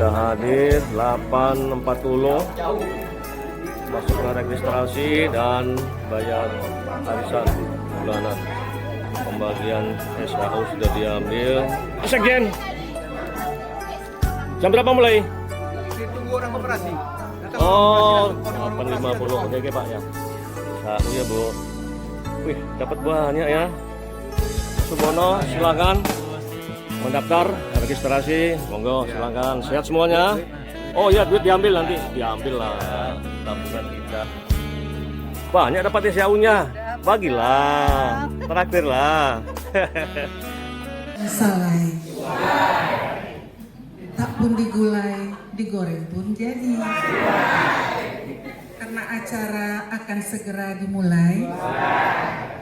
sudah hadir 8.40, masuk ke registrasi dan bayar arisan bulanan. Pembagian SHU sudah diambil. Sekjen, jam berapa mulai? Ditunggu orang operasi. Oh, 8.50. Oke Pak ya. SHU ya Bu. Wih, dapat banyak ya. Sumono, silakan mendaftar registrasi. Monggo, silakan. Sehat semuanya. Oh ya, duit diambil nanti. Diambil lah tabungan kita. Banyak dapat SHU-nya. Bagilah. Traktir lah. Salai. Tak pun digulai, digoreng pun jadi. Karena acara akan segera dimulai,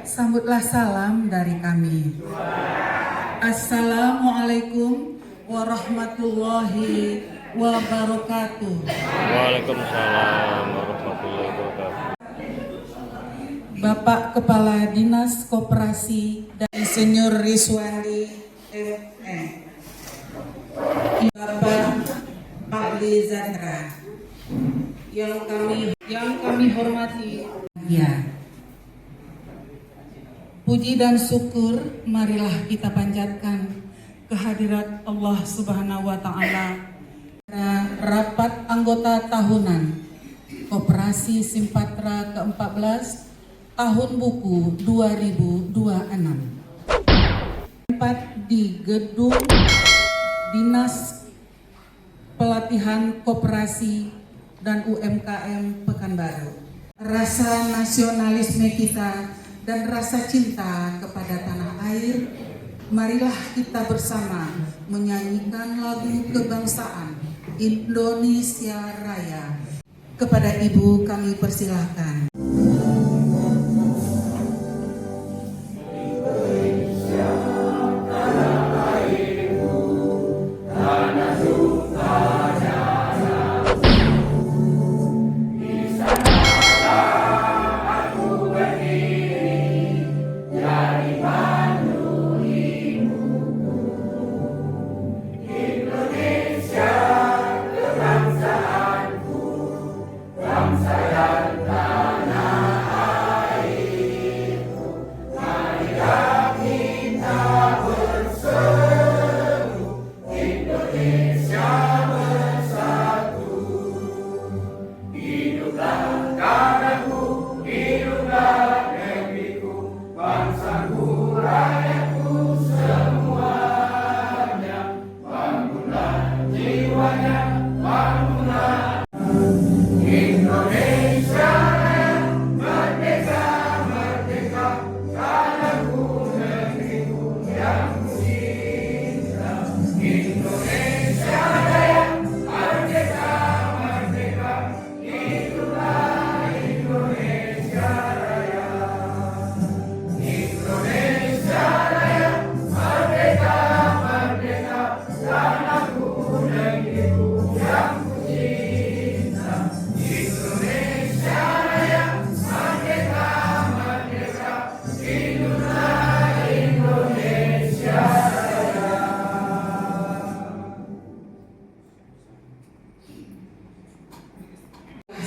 sambutlah salam dari kami. Assalamualaikum warahmatullahi wabarakatuh. Waalaikumsalam warahmatullahi wabarakatuh. Bapak Kepala Dinas Koperasi dan Insinyur Rizwandi MM, Bapak Pak Lizandra, yang kami hormati, ya. Puji dan syukur marilah kita panjatkan kehadirat Allah Subhanahu wa Ta'ala. Rapat anggota tahunan Koperasi Simpatra ke-14 tahun buku 2026 tempat di Gedung Dinas Pelatihan Koperasi dan UMKM Pekanbaru. Rasa nasionalisme kita dan rasa cinta kepada tanah air, marilah kita bersama menyanyikan lagu kebangsaan Indonesia Raya. Kepada Ibu kami persilahkan.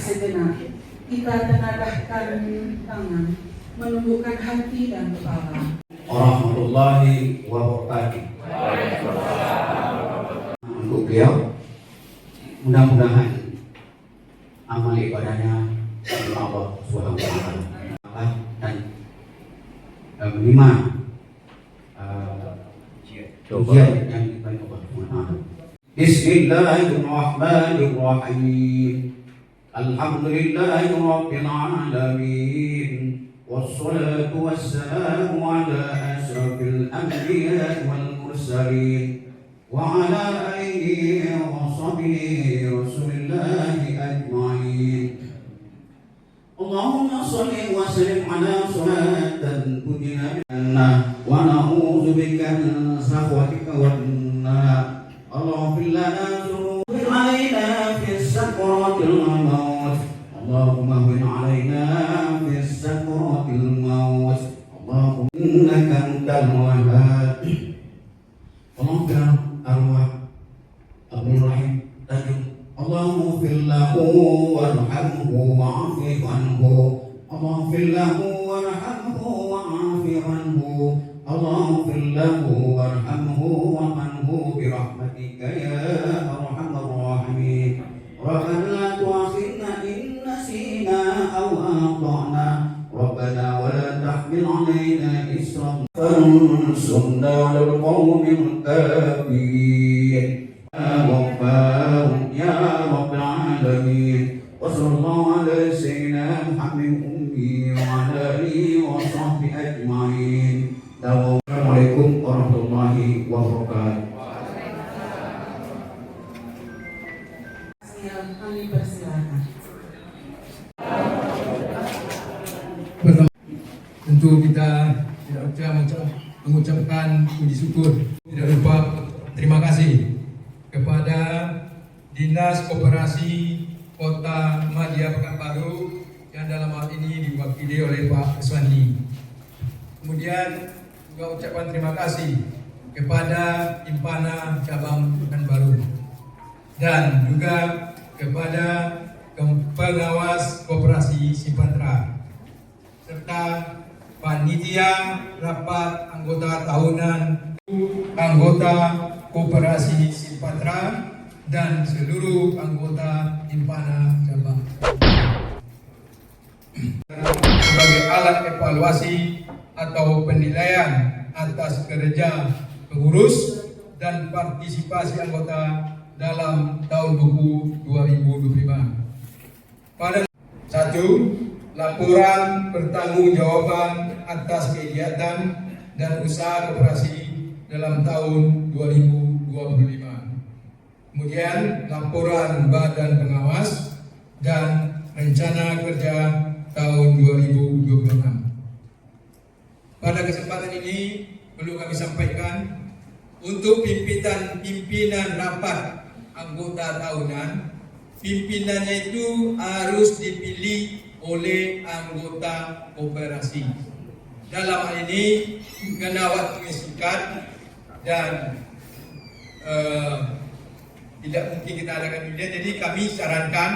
Sejenak kita tengadahkan tangan, menundukkan hati dan kepala. Warahmatullahi wabarakatuh. Untuk beliau, mudah-mudahan amal ibadahnya Allah Subhanahu wa Ta'ala dan menerima ujian yang diberikan Allah Subhanahu wa Ta'ala. Bismillahirrahmanirrahim. Alhamdulillahi Rabbil Alamin. Wassalatu wassalamu ala asrafil anbiya wal mursalin wa ala alihi wa sahbihi rasulillahi ajma'in. Allahumma salli wa sallim ala salatan tujina minna wa na'udzu bika min sakhwatika wan nar. Allahumma lana dzunub alaina fi sakratil maut. Allahumma bin alaina fi sakratil maut. Allahumma innaka antal wahhab. Allahumma arwah Abdul Rahim وارحمه واعف عنه اللهم اغفر له وارحمه واعف عنه اللهم اغفر له وارحمه وعنه برحمتك يا ارحم الراحمين ربنا لا تؤاخذنا ان نسينا او اخطانا ربنا ولا تحمل علينا إصرا فانصرنا على القوم الكافرين يا غفار يا رب العالمين وصلى الله على سيدنا محمد أمي وعلى آله وصحبه أجمعين Assalamualaikum warahmatullahi wabarakatuh. Kami persilakan. Tentu kita tidak mengucapkan puji syukur, tidak lupa terima kasih kepada Dinas Koperasi Kota Madya Pekanbaru yang dalam hal ini diwakili oleh Pak Keswandi. Kemudian juga ucapan terima kasih kepada Impana Cabang Pekanbaru dan juga kepada pengawas Koperasi Simpatra serta panitia rapat anggota tahunan anggota Koperasi Simpatra dan seluruh anggota Impana Cabang sebagai alat evaluasi atau penilaian atas kerja pengurus dan partisipasi anggota dalam tahun buku 2025. Pada 1. Laporan pertanggungjawaban atas kegiatan dan usaha koperasi dalam tahun 2025. Kemudian laporan badan pengawas dan rencana kerja tahun 2026. Pada kesempatan ini perlu kami sampaikan untuk pimpinan rapat anggota tahunan, pimpinannya itu harus dipilih oleh anggota koperasi. Dalam hal ini kena waktu singkat dan tidak mungkin kita adakan pilihan. Jadi kami sarankan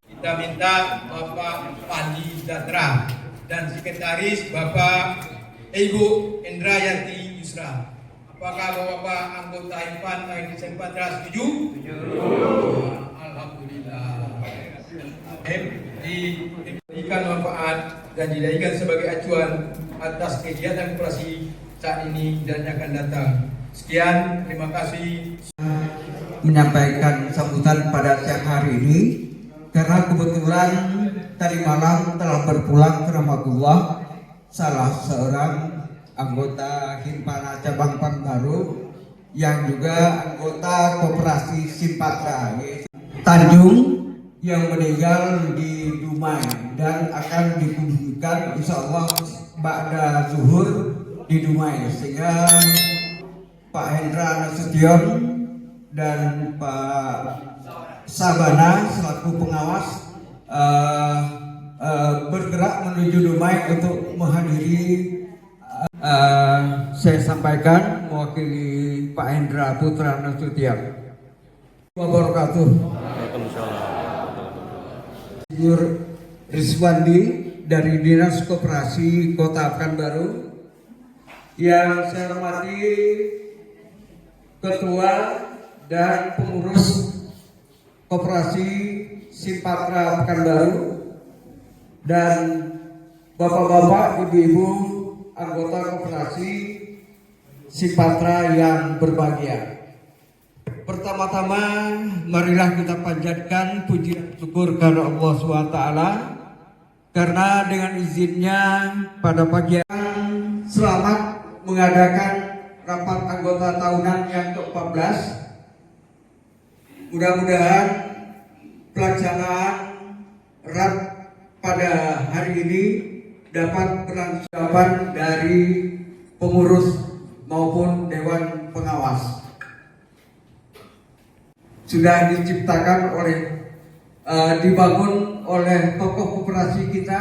kita minta Bapak Pandi Datra dan sekretaris Bapak Ibu Indrayati Yusra. Apakah Bapak anggota Impan Simpatra setuju? Setuju. Alhamdulillah. Diberikan manfaat dan dijadikan sebagai acuan atas kegiatan koperasi saat ini dan yang akan datang. Sekian, terima kasih. Menyampaikan sambutan pada siang hari ini karena kebetulan tadi malam telah berpulang ke Rahmatullah salah seorang anggota Himpana Cabang Pekanbaru yang juga anggota Koperasi Simpatra Tanjung yang meninggal di Dumai dan akan dikuburkan insyaallah ba'da zuhur di Dumai, sehingga Pak Hendra Nasution dan Pak Sabana selaku pengawas bergerak menuju Dumai untuk menghadiri. Saya sampaikan mewakili Pak Hendra Putra Nasution. Wabarakatuh. Ibu Rizwandi dari Dinas Koperasi Kota Pekanbaru, yang saya hormati Ketua dan Pengurus Koperasi Simpatra Pekanbaru dan Bapak-bapak, Ibu-ibu anggota Koperasi Simpatra yang berbahagia. Pertama-tama marilah kita panjatkan puji dan syukur kepada Allah SWT karena dengan izinnya pada pagi selamat mengadakan rapat anggota tahunan yang ke-14. Mudah-mudahan pelaksanaan RAP pada hari ini dapat berlangsung dari pengurus maupun Dewan Pengawas. Sudah diciptakan dibangun oleh tokoh koperasi kita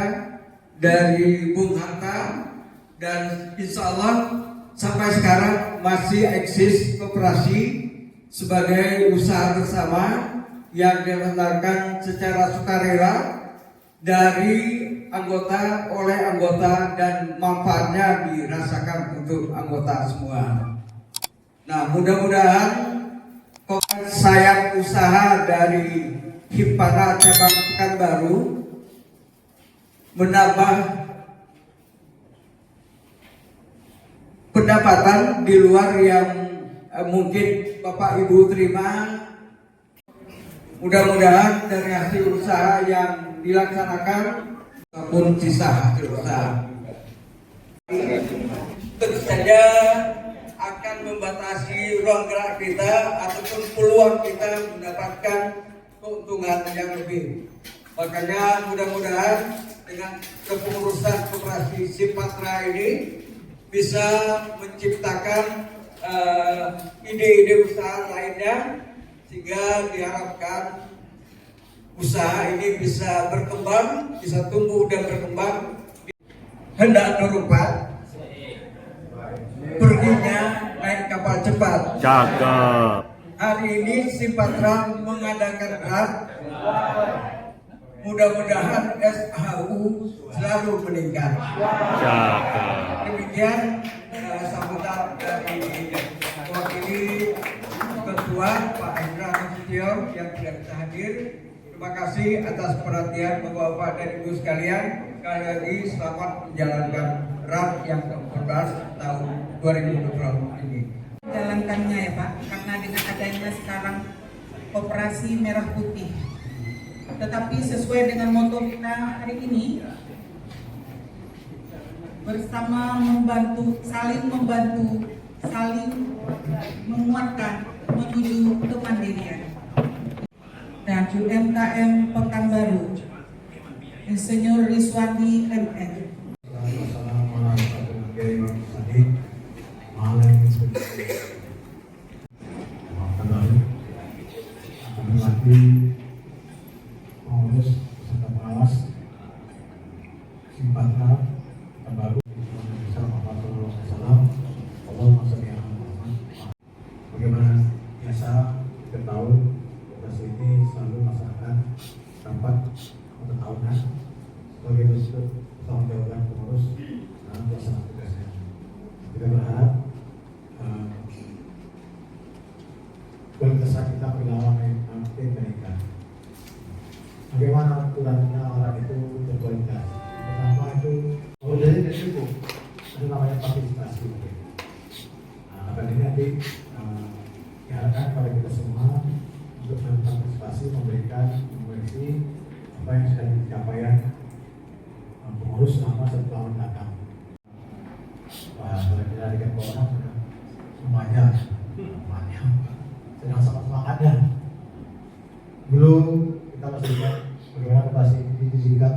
dari Bung Hatta, dan insya Allah sampai sekarang masih eksis koperasi sebagai usaha bersama yang dilaksanakan secara sukarela dari anggota oleh anggota dan manfaatnya dirasakan untuk anggota semua. Nah, mudah-mudahan sayap usaha dari Hipara cabang Pekanbaru menambah pendapatan di luar yang mungkin Bapak Ibu terima. Mudah-mudahan dari hasil usaha yang dilaksanakan maupun sisa hasil usaha tentu saja akan membatasi ruang gerak kita ataupun peluang kita mendapatkan keuntungan yang lebih. Makanya mudah-mudahan dengan kepengurusan koperasi Simpatra ini bisa menciptakan ide-ide usaha lainnya, sehingga diharapkan usaha ini bisa berkembang, bisa tumbuh dan berkembang. Hendak berupat, perginya naik kapal cepat. Cakep. Hari ini Simpatra mengadakan rat. Mudah-mudahan SHU selalu meningkat. Cakep. Demikian sambutan dari wakili Ketua Pak Hendra Nasution yang tidak bisa hadir. Terima kasih atas perhatian Bapak-Bapak dan Ibu sekalian. Sekali lagi selamat menjalankan RAP yang ke-14 tahun 2020 ini. Jalankannya ya Pak, karena dengan adanya sekarang Koperasi Merah Putih. Tetapi sesuai dengan moto kita hari ini, bersama membantu, saling menguatkan menuju kemandirian. Dan UMKM Pekanbaru, Insinyur Rizwandi MN. Pengurus beserta pengawas Simpatra Pekanbaru, bagaimana biasa setiap tahun koperasi ini selalu melaksanakan rapat atau tahunan sebagai bentuk pertanggungjawaban pengurus dalam pelaksanaan tugasnya. Kita berharap kualitas kita makin meningkat. Bagaimana aturannya orang itu berkualitas? Pertama itu jadi tidak cukup, itu namanya partisipasi. Nah, akan ini nanti diharapkan kepada kita semua untuk berpartisipasi, memberikan mengoreksi apa yang sudah dicapai pengurus selama 1 tahun mendatang. Kira-kira 3 orang semuanya sedang sama semangatnya. Dulu kita masih ingat bagaimana koperasi ini didirikan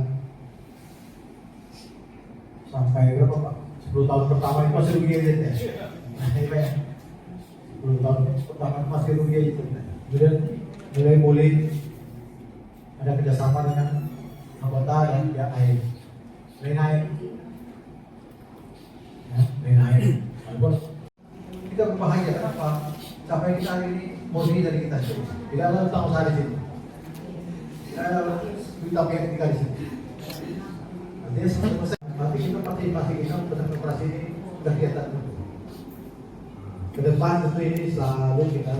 sampai berapa Pak? 10 tahun pertama itu masih rugi aja ya. Nah, ini Pak, 10 tahun pertama masih rugi aja. Kemudian mulai pulih, ada kerjasama dengan anggota dan pihak lain. Naik, walaupun kita berbahagia. Kenapa? Sampai kita hari ini murni dari kita sendiri. Tidak ada utang usaha di sini. Tidak ada utang yang kita di sini. Artinya 100%. Tapi kita partisipasi kita untuk koperasi ini sudah kelihatan. Ke depan tentu ini selalu kita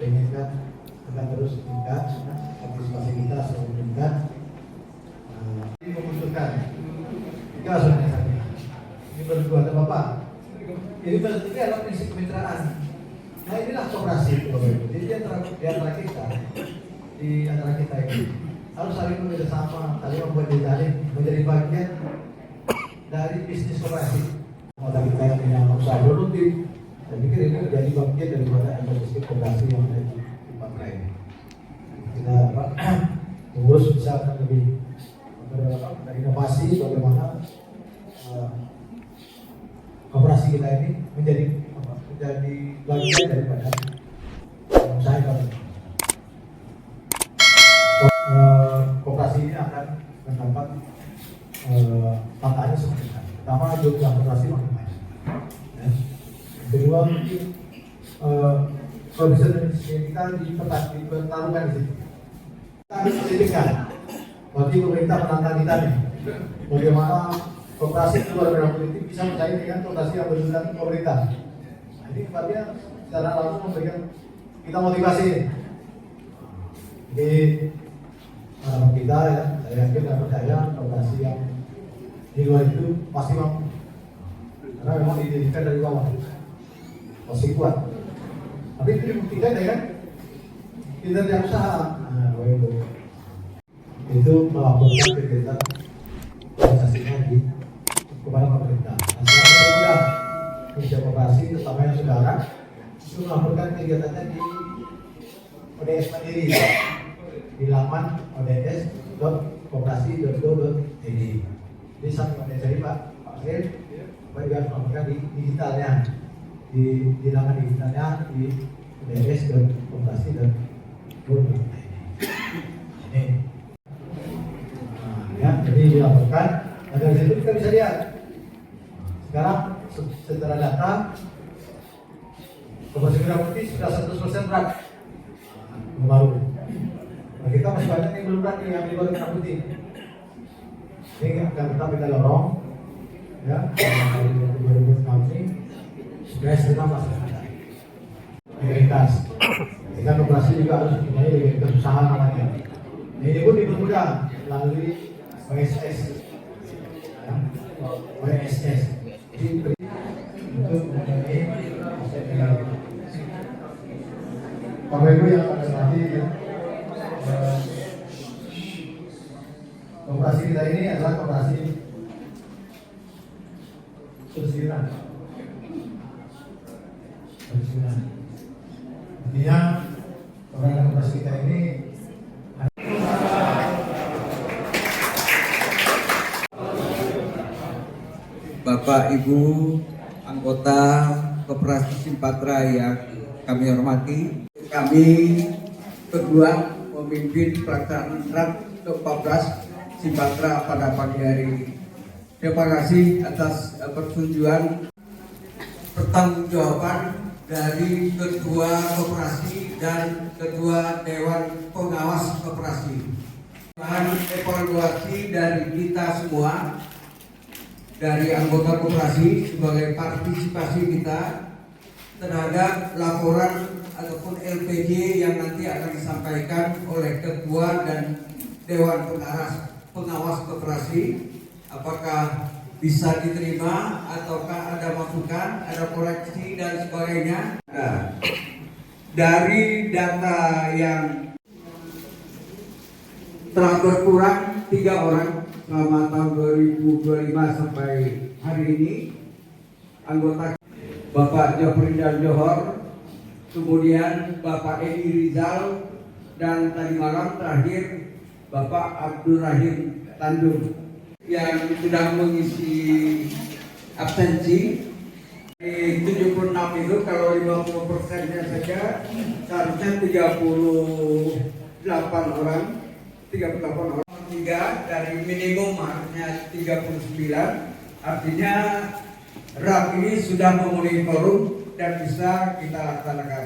inginkan akan terus meningkat, partisipasi kita selalu meningkat. Ini membutuhkan 3 organisasi. Ini berdua ada Bapak. Ini berarti adalah prinsip kemitraan. Nah, inilah koperasi itu Bapak Ibu. Jadi di antara kita, ini harus saling bekerjasama, saling membuat jejaring, menjadi bagian dari bisnis koperasi. Mau tadi kita punya usaha produktif, saya pikir ini menjadi bagian daripada ekosistem koperasi yang ada di tempat lain. Kita terus bisa lebih berinovasi bagaimana koperasi kita ini menjadi bagian daripada usaha ekonomi. Koperasi ini akan mendapat tantangannya semakin banyak. Pertama, jumlah koperasi makin banyak. Ya. Kedua, mungkin produsen kita dipertaruhkan di sini. Kita harus pendidikan bagi pemerintah penantang kita nih. Bagaimana koperasi keluar dari politik bisa bersaing dengan koperasi yang berjuang pemerintah. Nah, ini kemudian secara langsung memberikan kita motivasi. Jadi kita ya, saya yakin dan percaya koperasi yang di luar itu pasti mampu. Karena memang didirikan dari bawah, pasti kuat. Tapi itu dibuktikan ya kan, kinerja usaha. Nah, itu melaporkan kegiatan organisasinya kepada pemerintah. Nah, sekarang sudah Indonesia Koperasi, terutama yang saudara, itu melaporkan kegiatannya di ODS Mandiri di laman ods.koperasi.go.id. Jadi sampai pada saya Pak Sir, Pak juga harus melaporkan di digitalnya, di laman digitalnya di ods.koperasi.go.id. Ini. Ya, jadi dilaporkan. Nah, dari situ kita bisa lihat sekarang secara data koperasi merah putih sudah 100% berat baru. Nah, kita masih banyak yang belum berat yang di bawah merah putih. Ini akan tetap kita dorong ya, dari 2006 ini sudah senang masih ada legalitas. Kita koperasi juga harus mempunyai legalitas usaha namanya. Nah, ini pun dipermudah melalui OSS, OSS. Jadi untuk mengenai Bapak Ibu yang pada saat ini koperasi kita ini adalah koperasi persiran. Artinya koperasi kita ini Bapak Ibu anggota Koperasi Simpatra yang kami hormati, kami berdua memimpin pelaksanaan RAT ke-14 Simpatra pada pagi hari ini. Terima kasih atas persetujuan pertanggungjawaban dari Ketua Koperasi dan Ketua Dewan Pengawas Koperasi. Bahan evaluasi dari kita semua, dari anggota koperasi sebagai partisipasi kita terhadap laporan ataupun LPG yang nanti akan disampaikan oleh Ketua dan Dewan Pengawas Koperasi, apakah bisa diterima ataukah ada masukan, ada koreksi dan sebagainya. Nah, dari data yang telah berkurang 3 orang selama tahun 2025 sampai hari ini, anggota Bapak Jafridal Johor, kemudian Bapak Edi Rizal, dan tadi malam terakhir Bapak Abdul Rahim Tanjung yang sudah mengisi absensi. Di 76 itu kalau 50%-nya saja seharusnya 38 orang, 3 dari minimum harusnya 39, artinya RAP ini sudah memenuhi forum dan bisa kita laksanakan.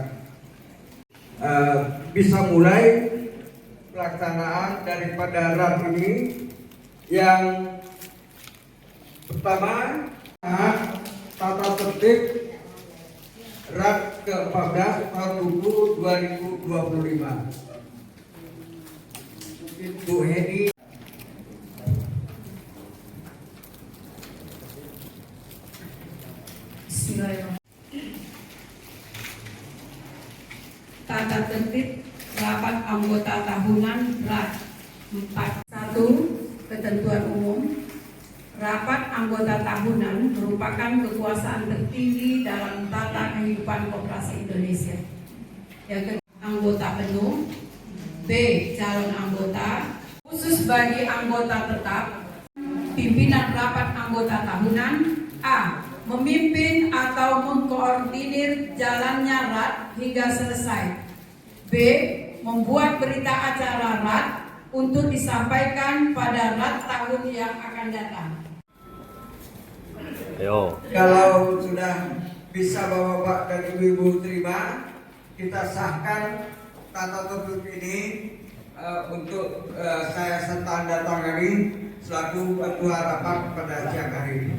Bisa mulai pelaksanaan daripada RAP ini. Yang pertama, tata tertib RAP ke-14 tahun 2025. Bu Hedi. Tata tertib rapat anggota tahunan RAT 41. Ketentuan umum. Rapat anggota tahunan merupakan kekuasaan tertinggi dalam tata kehidupan koperasi Indonesia. Yang kedua, anggota penuh. B. Calon anggota. Khusus bagi anggota tetap, pimpinan rapat anggota tahunan. A. Memimpin atau mengkoordinir jalannya RAT hingga selesai. B. Membuat berita acara RAT untuk disampaikan pada RAT tahun yang akan datang. Ayo. Kalau sudah bisa Bapak-Bapak dan Ibu-Ibu terima, kita sahkan tata tertib ini untuk saya tanda tangani selaku ketua rapat pada siang hari ini.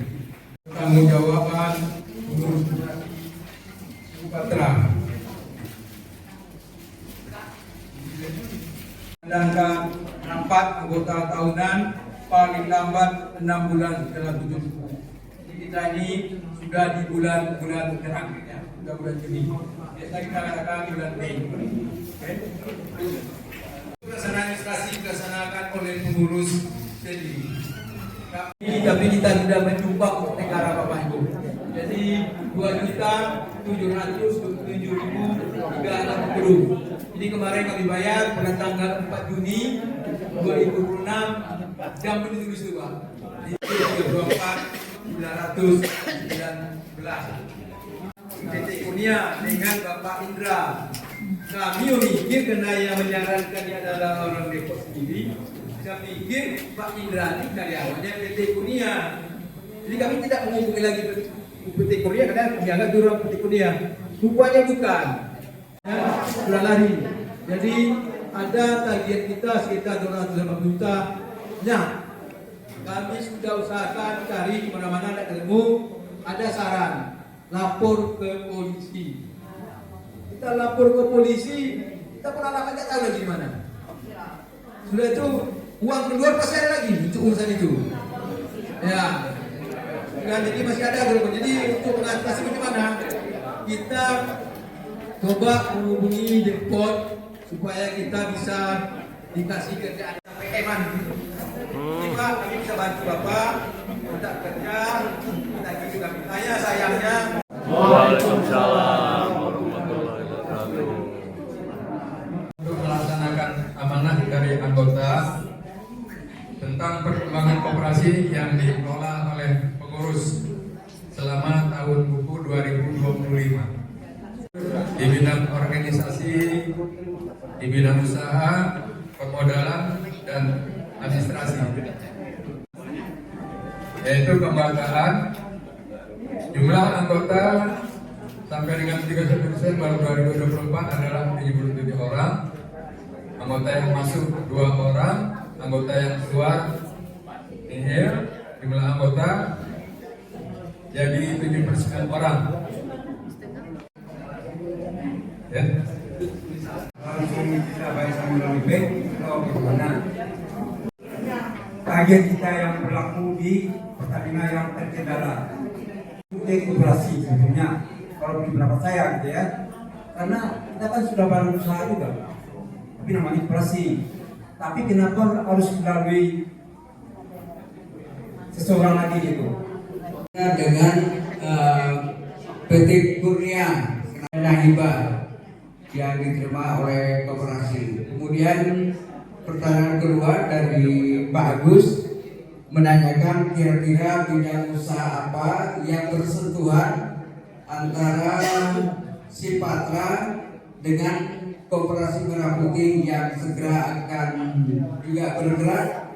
Pertanggungjawaban pengurus Patra. Sedangkan rapat anggota tahunan paling lambat 6 bulan setelah tutup. Jadi kita ini sudah di bulan terang, ya, sudah bulan Juni. Biasa kita katakan bulan Mei. Okay. Pelaksanaan administrasi dilaksanakan oleh pengurus sendiri. Tapi kita sudah menyumbang untuk negara Bapak Ibu. Jadi 2.727.360. Jadi kemarin kami bayar pada tanggal 4 Juni 2026 jam ditulis itu Pak. Jadi 24.919. Titik Kurnia dengan Bapak Indra. Kami memikir karena yang menyarankan dia adalah orang Depok sendiri. Saya pikir Pak Indra ini karyawannya PT Kurnia. Jadi kami tidak menghubungi lagi PT Kurnia karena kami anggap dia orang PT Kurnia. Rupanya bukan. Ya, sudah lari. Jadi ada tagihan kita sekitar 280 juta. Nah, kami sudah usahakan cari di mana-mana tidak ketemu. Ada saran, lapor ke polisi. Kita lapor ke polisi, kita pun anak tidak tahu lagi di mana. Sudah itu uang keluar pasti ada lagi untuk urusan itu. Ya, dan jadi masih ada gitu. Jadi untuk mengatasi bagaimana kita coba menghubungi Depot supaya kita bisa dikasih kerjaan sampai eman. Jadi Pak, kami bisa bantu Bapak minta kerja, kita gitu kami. Sayangnya. Waalaikumsalam warahmatullahi wabarakatuh. Untuk melaksanakan amanah dari anggota tentang perkembangan koperasi yang dikelola oleh pengurus selama tahun buku 2025 di bidang organisasi, di bidang usaha, permodalan, dan administrasi, yaitu pembatalan jumlah anggota sampai dengan 31 Desember 2024 adalah 77 orang, anggota yang masuk 2 orang, anggota yang keluar nihil, jumlah anggota jadi 79 orang. Ya. Langsung kita baik melalui bank atau bagaimana? Target kita yang berlaku di Pertamina yang terkendala. Untuk koperasi tentunya kalau di pendapat saya gitu ya, karena kita kan sudah baru usaha juga, tapi namanya koperasi. Tapi kenapa harus melalui seseorang lagi gitu? Dengan PT Kurnia hibah yang diterima oleh koperasi. Kemudian pertanyaan kedua dari Pak Agus menanyakan kira-kira bidang usaha apa yang bersentuhan antara si Patra dengan Koperasi Merah Putih yang segera akan juga bergerak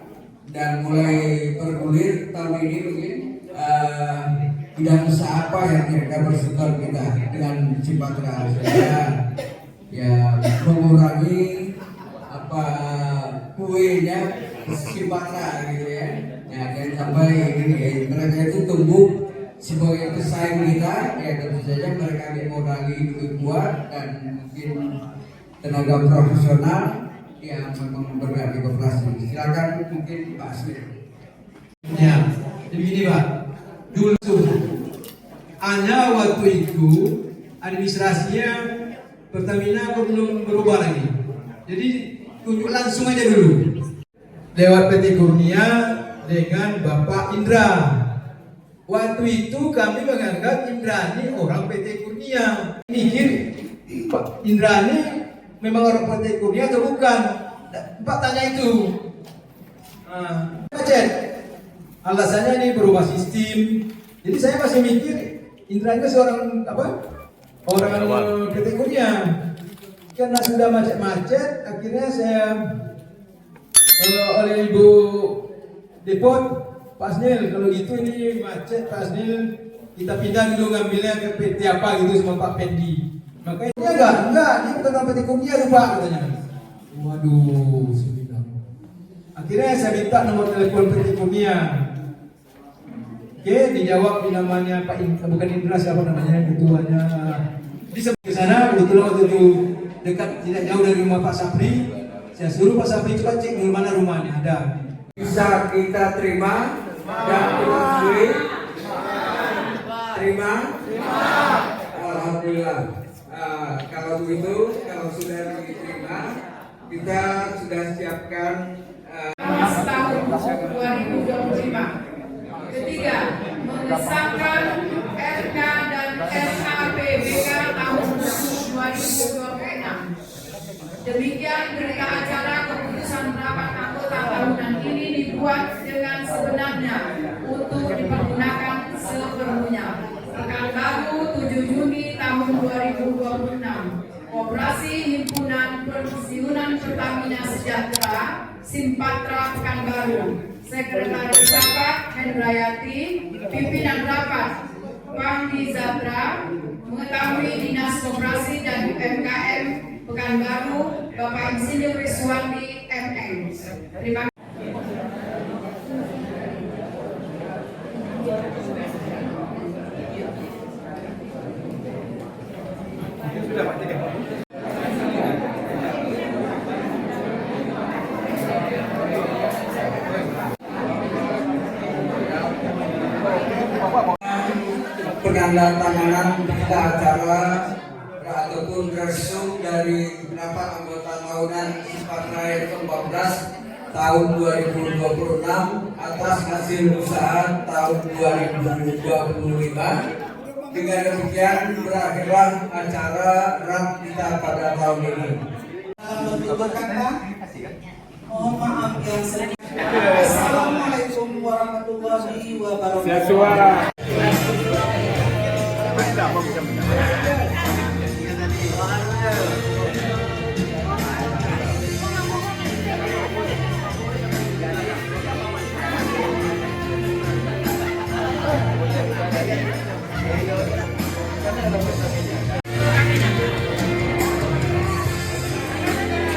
dan mulai bergulir tahun ini mungkin bidang usaha apa yang kira-kira bersentuhan kita dengan si Patra ya mengurangi apa kuenya si Patra gitu ya. Ya, dan sampai ini mereka itu tumbuh sebagai pesaing kita, ya tentu saja mereka dimodali lebih kuat dan mungkin tenaga profesional yang memang bergerak di koperasi. Silakan mungkin Pak Asmir. Ya, jadi begini Pak, dulu hanya waktu itu administrasinya Pertamina belum berubah lagi. Jadi tunjuk langsung aja dulu lewat PT Kurnia dengan Bapak Indra. Waktu itu kami menganggap Indra ini orang PT Kurnia. Mikir Pak Indra ini memang orang PT Kurnia atau bukan? Pak tanya itu. Cek. Alasannya ini berubah sistem. Jadi saya masih mikir Indra itu seorang apa? Orang PT Kurnia. Karena sudah macet-macet, akhirnya saya oleh Ibu Depot, Pak Asnil, kalau gitu ini macet Pak Asnil, kita pindah dulu ngambilnya ke PT apa gitu sama Pak Pendi. Makanya enggak, dia bukan PT Kurnia tuh Pak katanya. Waduh, sudah. Akhirnya saya minta nomor telepon Petikumia. Oke, dijawab di namanya Pak bukan Indra, siapa namanya, ketuanya. Bisa ke sana, kebetulan waktu itu dekat tidak jauh dari rumah Pak Sapri. Saya suruh Pak Sapri coba cek di mana rumahnya ada. Bisa kita terima dan kita setujui. Terima. Alhamdulillah. Kalau begitu, kalau sudah diterima, kita sudah siapkan tahun 2025. Ketiga, mengesahkan RK dan SAPBK tahun 2026. Demikian berita acara keputusan rapat anggota tahunan ini dibuat dengan sebenarnya untuk dipergunakan sepenuhnya. Pekanbaru 7 Juni tahun 2026. Operasi Himpunan Pensiunan Pertamina Sejahtera Simpatra Pekanbaru. Sekretaris Rapat Hendrayati, Pimpinan Rapat Pangdi Zatra, mengetahui Dinas Koperasi dan UMKM Pekanbaru, Bapak Insinyur Riswandi MM. Terima kasih. penandatanganan berita acara ataupun resum dari rapat anggota tahunan Simpatra ke-14 tahun 2026 atas hasil usaha tahun 2025. Dengan demikian berakhirlah acara RAP kita pada tahun ini. Mohon maaf yang sedikit. Assalamualaikum warahmatullahi wabarakatuh.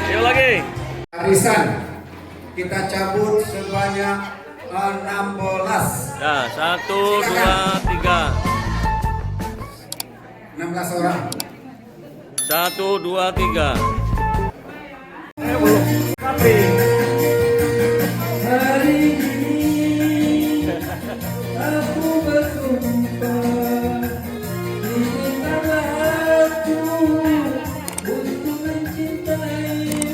Yuk lagi. Arisan kita cabut sebanyak 16. Nah, 1, 2, 3. 16 orang. 1, 2, 3. Hari ini aku bersumpah izinkanlah aku untuk mencintaimu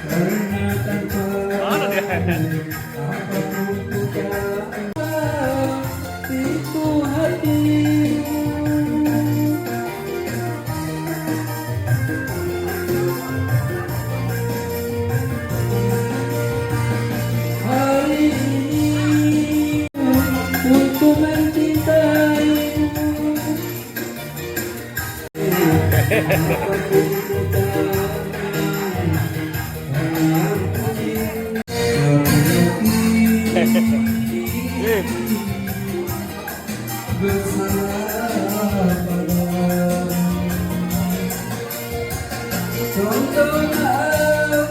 karena tanpa apapun ku tak itu hatimu. Hari ini untuk mencintaimu. Contohlah